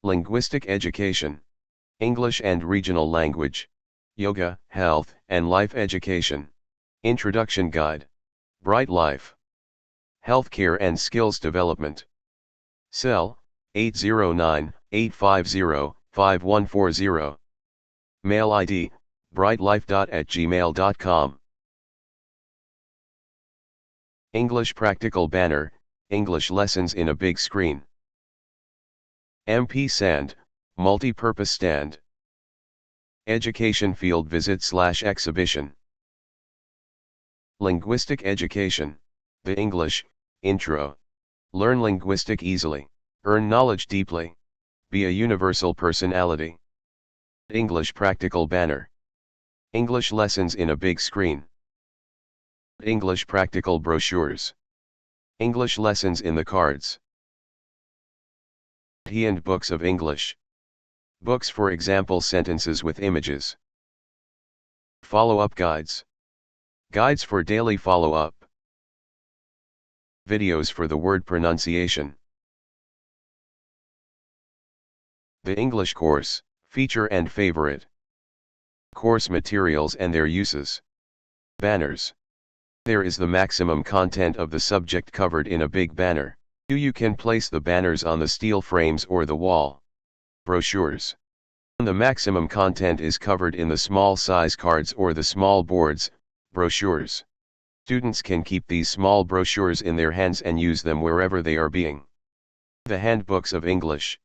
Linguistic education. English and regional language. Yoga, health, and life education. Introduction guide. Bright life. Healthcare and skills development. Cell, 809-850-5140. Mail ID, brightlife.@gmail.com. English practical banner, English lessons in a big screen. MP Sand, multi-purpose stand. Education field visit/exhibition. Linguistic education. The English, intro. Learn linguistic easily, earn knowledge deeply. Be a universal personality. English practical banner. English lessons in a big screen. English practical brochures. English lessons in the cards. And books of English. Books for example sentences with images. Follow-up guides. Guides for daily follow-up. Videos for the word pronunciation. The English course, feature and favorite. Course materials and their uses. Banners. There is the maximum content of the subject covered in a big banner. You can place the banners on the steel frames or the wall. Brochures. The maximum content is covered in the small size cards or the small boards, brochures. Students can keep these small brochures in their hands and use them wherever they are being. The handbooks of English.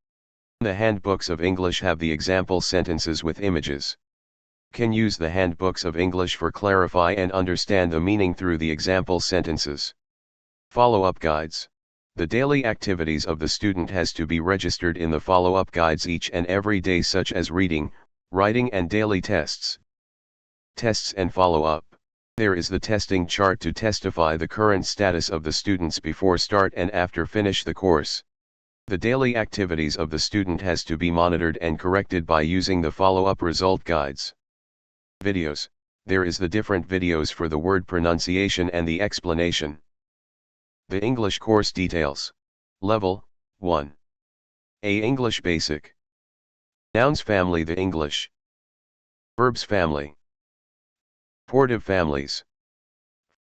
The handbooks of English have the example sentences with images. Can use the handbooks of English for clarify and understand the meaning through the example sentences. Follow-up guides. The daily activities of the student has to be registered in the follow-up guides each and every day, such as reading, writing and daily tests. Tests and follow-up. There is the testing chart to testify the current status of the students before start and after finish the course. The daily activities of the student has to be monitored and corrected by using the follow-up result guides. Videos. There is the different videos for the word pronunciation and the explanation. The English course details. Level 1. A. English Basic. Nouns family. The English. Verbs family. Portive families.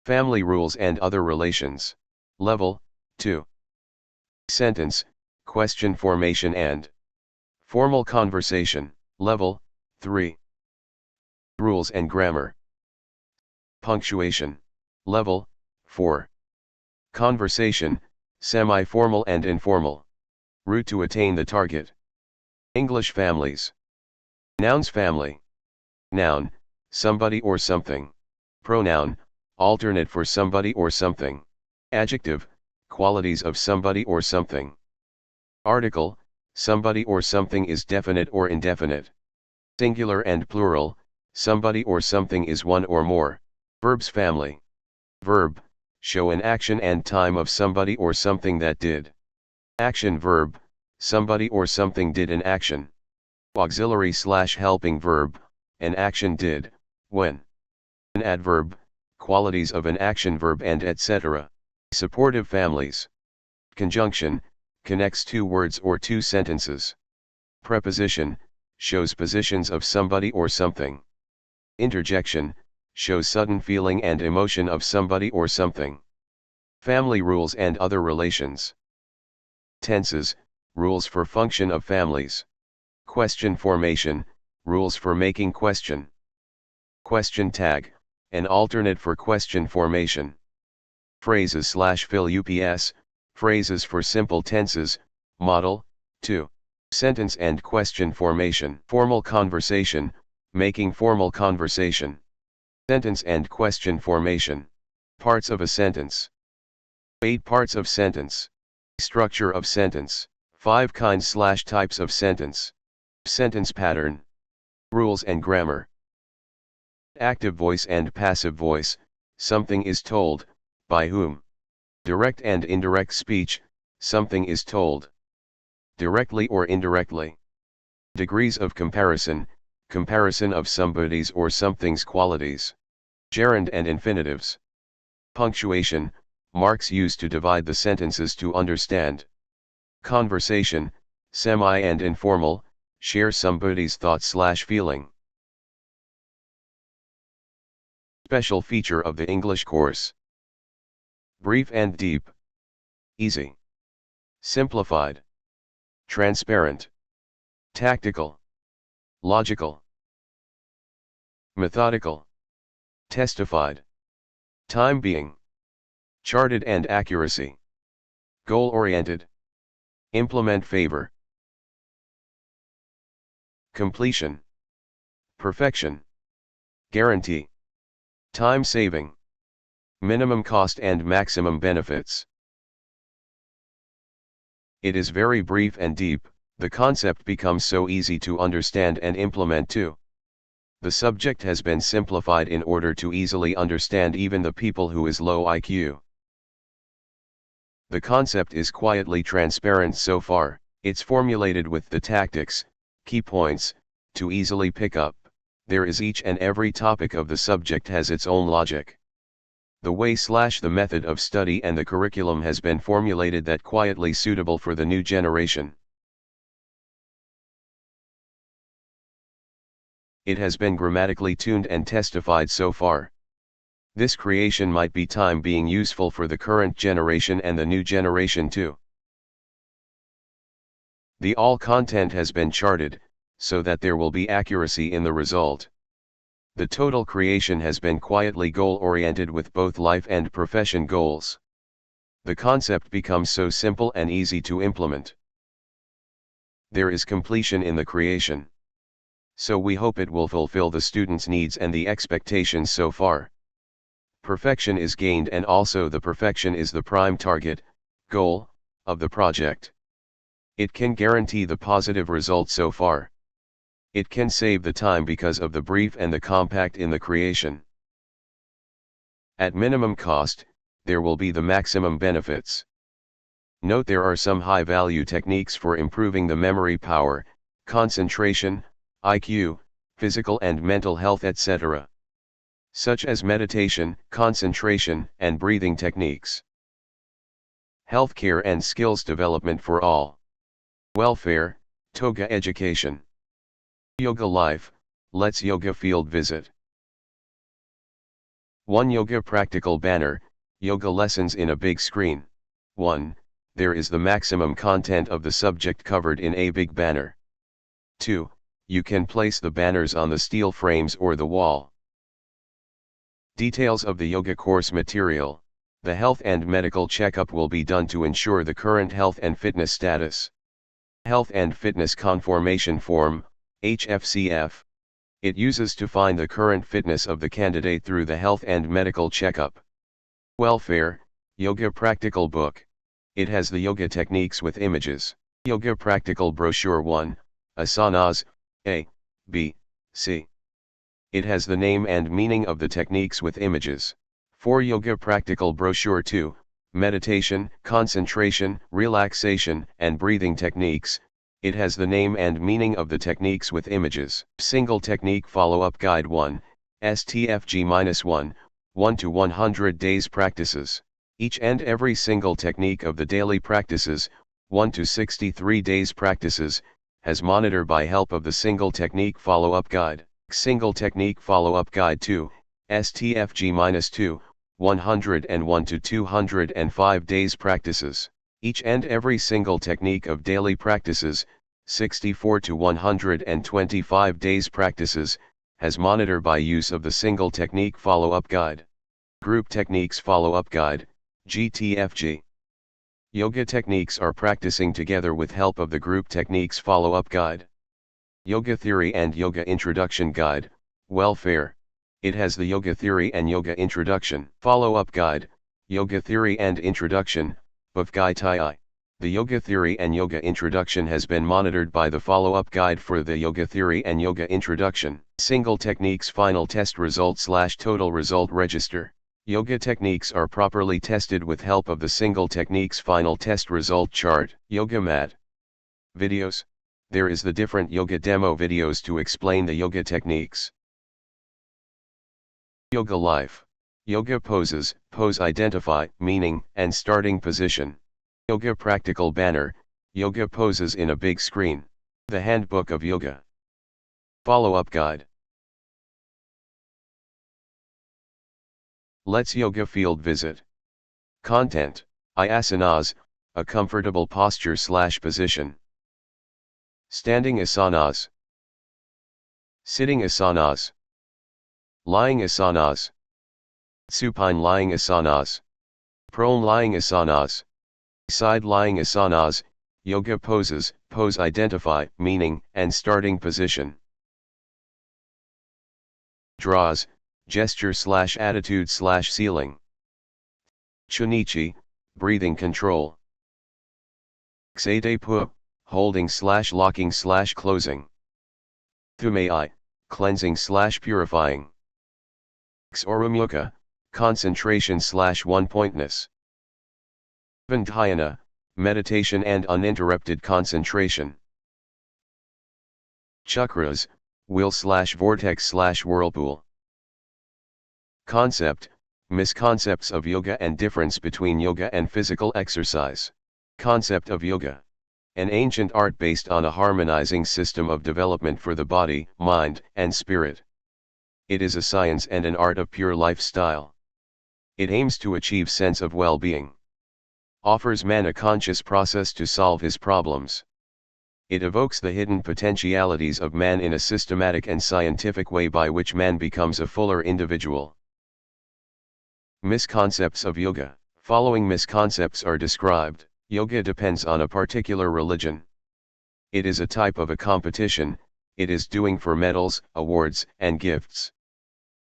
Family rules and other relations. Level 2. Sentence, question formation and formal conversation. Level 3. Rules and grammar. Punctuation. Level 4. Conversation, semi-formal and informal. Route to attain the target. English families. Nouns family. Noun, somebody or something. Pronoun, alternate for somebody or something. Adjective, qualities of somebody or something. Article, somebody or something is definite or indefinite. Singular and plural, somebody or something is one or more. Verbs family. Verb, show an action and time of somebody or something that did. Action verb, somebody or something did an action. Auxiliary/helping verb, an action did, when. An adverb, qualities of an action verb and etc. Supportive families. Conjunction, connects two words or two sentences. Preposition, shows positions of somebody or something. Interjection, shows sudden feeling and emotion of somebody or something. Family rules and other relations. Tenses, rules for function of families. Question formation, rules for making question. Question tag, an alternate for question formation. Phrases/fill ups, phrases for simple tenses, model, 2. Sentence and question formation. Formal conversation, making formal conversation. Sentence and question formation. Parts of a sentence. 8 parts of sentence. Structure of sentence. 5 kinds/types of sentence. Sentence pattern. Rules and grammar. Active voice and passive voice, something is told, by whom. Direct and indirect speech, something is told. Directly or indirectly. Degrees of comparison, comparison of somebody's or something's qualities. Gerund and infinitives. Punctuation, marks used to divide the sentences to understand. Conversation, Semi and informal, share somebody's thoughts/feeling. Special feature of the English course. Brief and deep. Easy. Simplified. Transparent. Tactical. Logical. Methodical. Testified. Time being. Charted and accuracy. Goal-oriented. Implement favor. Completion. Perfection. Guarantee. Time saving. Minimum cost and maximum benefits. It is very brief and deep, the concept becomes so easy to understand and implement too. The subject has been simplified in order to easily understand even the people who is low IQ. The concept is quietly transparent so far, it's formulated with the tactics, key points, to easily pick up. There is each and every topic of the subject has its own logic. The way/the method of study and the curriculum has been formulated that quietly suitable for the new generation. It has been grammatically tuned and testified so far. This creation might be time being useful for the current generation and the new generation too. The all content has been charted, so that there will be accuracy in the result. The total creation has been quietly goal-oriented with both life and profession goals. The concept becomes so simple and easy to implement. There is completion in the creation. So we hope it will fulfill the students' needs and the expectations so far. Perfection is gained and also the perfection is the prime target, goal, of the project. It can guarantee the positive result so far. It can save the time because of the brief and the compact in the creation. At minimum cost, there will be the maximum benefits. Note there are some high-value techniques for improving the memory power, concentration, IQ, physical and mental health etc. Such as meditation, concentration, and breathing techniques. Healthcare and skills development for all. Welfare, Toga education. Yoga Life, Let's Yoga Field Visit. 1 Yoga Practical Banner, Yoga Lessons in a Big Screen. 1. There is the maximum content of the subject covered in a big banner. 2. You can place the banners on the steel frames or the wall. Details of the yoga course material. The health and medical checkup will be done to ensure the current health and fitness status. Health and Fitness Conformation Form, HFCF. It uses to find the current fitness of the candidate through the health and medical checkup. Welfare, Yoga Practical Book. It has the yoga techniques with images. Yoga Practical Brochure 1, Asanas, A, B, C. It has the name and meaning of the techniques with images. 4 Yoga Practical Brochure 2, Meditation, Concentration, Relaxation, and Breathing Techniques. It has the name and meaning of the techniques with images. Single Technique Follow-Up Guide 1, STFG-1, 1 to 100 Days Practices. Each and every single technique of the daily practices, 1 to 63 days practices, has monitor by help of the Single Technique Follow-Up Guide. Single Technique Follow-Up Guide 2, STFG-2, 101 to 205 days practices. Each and every single technique of daily practices, 64 to 125 days practices, has monitor by use of the Single Technique Follow-Up Guide. Group Techniques Follow-Up Guide, GTFG. Yoga techniques are practicing together with help of the Group Techniques Follow-Up Guide. Yoga Theory and Yoga Introduction Guide, Welfare. It has the Yoga Theory and Yoga Introduction Follow-Up Guide, Yoga Theory and Introduction, Bhavgai. The Yoga Theory and Yoga Introduction has been monitored by the Follow-Up Guide for the Yoga Theory and Yoga Introduction. Single Techniques Final Test Result/Total Result Register. Yoga techniques are properly tested with help of the Single Techniques Final Test Result Chart. Yoga Mat. Videos. There is the different yoga demo videos to explain the yoga techniques. Yoga Life. Yoga poses, pose identify, meaning, and starting position. Yoga Practical Banner, Yoga poses in a big screen. The Handbook of Yoga. Follow-up guide. Let's Yoga field visit. Content: asanas, a comfortable posture/position. Standing asanas. Sitting asanas. Lying asanas. Supine lying asanas. Prone lying asanas. Side lying asanas. Yoga poses: pose identify, meaning, and starting position. Draws, gesture/attitude/ceiling. Chunichi, breathing control. Xedepu, holding/locking/closing. Thumei, cleansing/purifying. Xorumukha, concentration/one-pointness. Dhyana, meditation and uninterrupted concentration. Chakras, wheel/vortex/whirlpool. Concept: misconcepts of yoga and difference between yoga and physical exercise. Concept of yoga: an ancient art based on a harmonizing system of development for the body, mind, and spirit. It is a science and an art of pure lifestyle. It aims to achieve sense of well-being. Offers man a conscious process to solve his problems. It evokes the hidden potentialities of man in a systematic and scientific way by which man becomes a fuller individual. Misconcepts of yoga. Following misconcepts are described. Yoga depends on a particular religion. It is a type of a competition. It is doing for medals, awards, and gifts.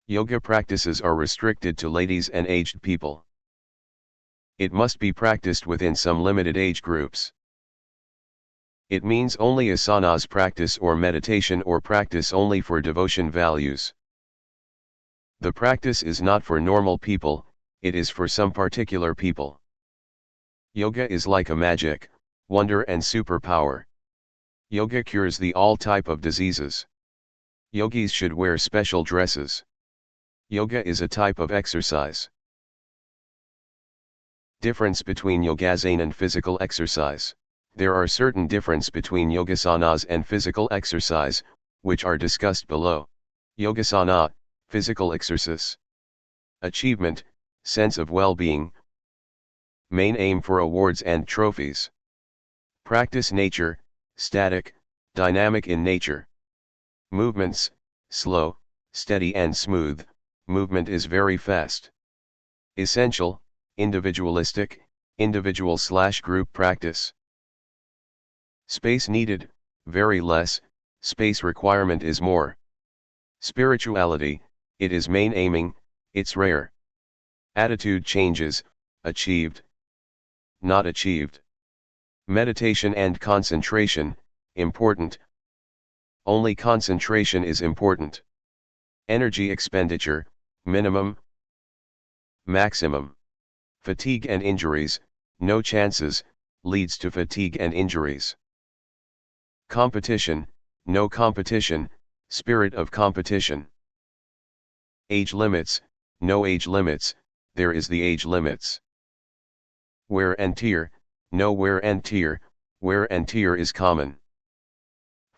Yoga practices are restricted to ladies and aged people. It must be practiced within some limited age groups. It means only asanas practice or meditation or practice only for devotion values. The practice is not for normal people, it is for some particular people. Yoga is like a magic, wonder and superpower. Yoga cures the all type of diseases. Yogis should wear special dresses. Yoga is a type of exercise. Difference between yogasana and physical exercise. There are certain difference between yogasanas and physical exercise, which are discussed below. Yogasana, physical exercise. Achievement, sense of well-being. Main aim for awards and trophies. Practice nature, static, dynamic in nature. Movements, slow, steady and smooth. Movement is very fast. Essential, individualistic, individual/group practice. Space needed, very less, space requirement is more. Spirituality, it is main aiming, it's rare. Attitude changes, achieved, not achieved. Meditation and concentration, important. Only concentration is important. Energy expenditure, minimum, maximum. Fatigue and injuries, no chances, leads to fatigue and injuries. Competition, no competition, spirit of competition. Age limits, no age limits, there is the age limits. Wear and tear, no wear and tear, wear and tear is common.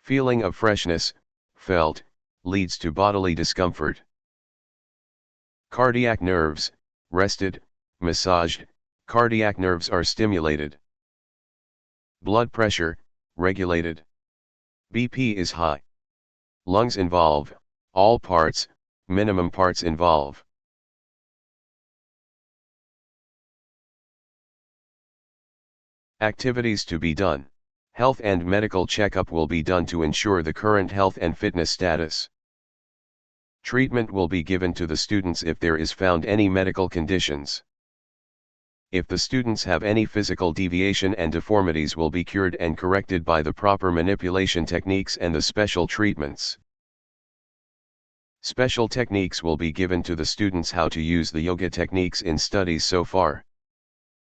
Feeling of freshness, felt, leads to bodily discomfort. Cardiac nerves, rested, massaged, cardiac nerves are stimulated. Blood pressure, regulated. BP is high. Lungs involve, all parts, minimum parts involve. Activities to be done. Health and medical checkup will be done to ensure the current health and fitness status. Treatment will be given to the students if there is found any medical conditions. If the students have any physical deviation and deformities will be cured and corrected by the proper manipulation techniques and the special treatments. Special techniques will be given to the students how to use the yoga techniques in studies so far.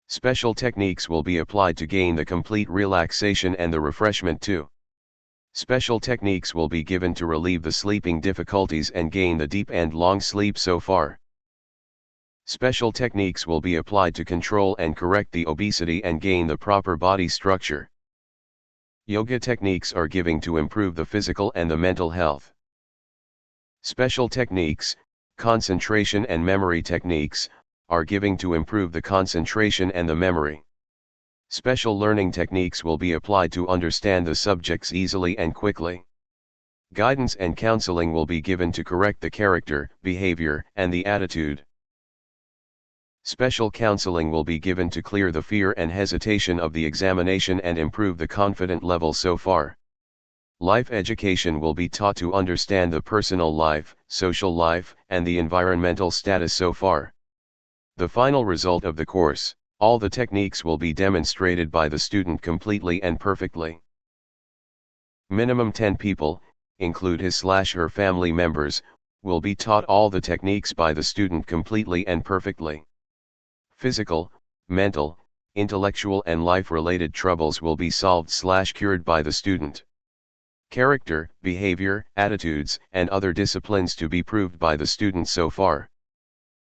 Special techniques will be applied to gain the complete relaxation and the refreshment too. Special techniques will be given to relieve the sleeping difficulties and gain the deep and long sleep so far. Special techniques will be applied to control and correct the obesity and gain the proper body structure. Yoga techniques are giving to improve the physical and the mental health. Special techniques, concentration and memory techniques, are giving to improve the concentration and the memory. Special learning techniques will be applied to understand the subjects easily and quickly. Guidance and counseling will be given to correct the character, behavior, and the attitude. Special counseling will be given to clear the fear and hesitation of the examination and improve the confident level so far. Life education will be taught to understand the personal life, social life, and the environmental status so far. The final result of the course, all the techniques will be demonstrated by the student completely and perfectly. Minimum 10 people, include his/her family members, will be taught all the techniques by the student completely and perfectly. Physical, mental, intellectual and life-related troubles will be solved/cured by the student. Character, behavior, attitudes, and other disciplines to be proved by the student so far.